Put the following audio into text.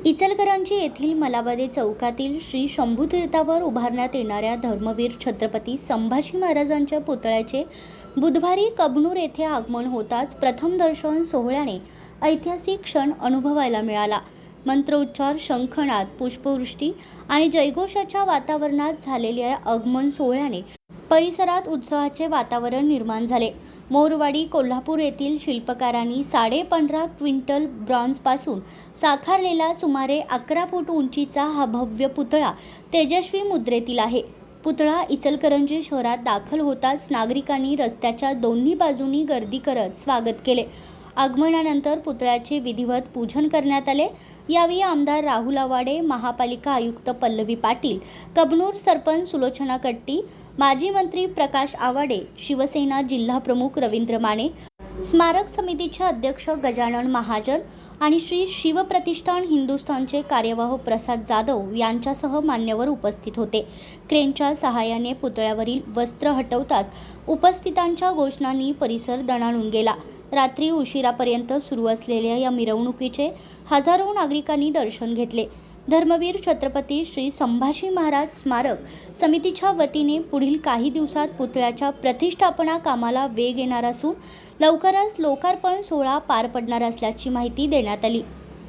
इचलकरंजी येथील मलाबादे चौकातील श्री शंभूतीर्थावर उभारण्यात येणाऱ्या धर्मवीर छत्रपती संभाजी महाराजांच्या पुतळ्याचे बुधवारी कबनूर येथे आगमन होताच प्रथम दर्शन सोहळ्याने ऐतिहासिक क्षण अनुभवायला मिळाला. मंत्रोच्चार, शंखनाद, पुष्पवृष्टी आणि जयघोषाच्या वातावरणात झालेल्या आगमन सोहळ्याने परिसरात उत्साहाचे वातावरण निर्माण झाले. मोरवाडी, कोल्हापूर येथील शिल्पकारांनी 15.5 क्विंटल ब्रॉन्झपासून साकारलेला सुमारे 11 फूट उंचीचा हा भव्य पुतळा तेजस्वी मुद्रेतील आहे. पुतळा इचलकरंजी शहरात दाखल होताच नागरिकांनी रस्त्याच्या दोन्ही बाजूंनी गर्दी करत स्वागत केले. आगमनानंतर पुतळ्याचे विधिवत पूजन करण्यात आले. यावेळी आमदार राहुल आवाडे, महापालिका आयुक्त पल्लवी पाटील, कबनूर सरपंच सुलोचना कट्टी, माजी मंत्री प्रकाश आवाडे, शिवसेना जिल्हा प्रमुख रवींद्र माने, स्मारक समितीचे अध्यक्ष गजानन महाजन आणि श्री शिवप्रतिष्ठान हिंदुस्थानचे कार्यवाह प्रसाद जाधव यांच्यासह मान्यवर उपस्थित होते. क्रेनच्या सहाय्याने पुतळ्यावरील वस्त्र हटवतात उपस्थितांच्या घोषणांनी परिसर दणाणून गेला. रात्री उशिरापर्यंत सुरू असलेल्या या मिरवणुकीचे हजारो नागरिकांनी दर्शन घेतले. धर्मवीर छत्रपती श्री संभाजी महाराज स्मारक समितीच्या वतीने पुढील काही दिवसात पुतळ्याच्या प्रतिष्ठापना कामाला वेग येणार असून लवकरच लोकार्पण सोहळा पार पडणार असल्याची माहिती देण्यात आली.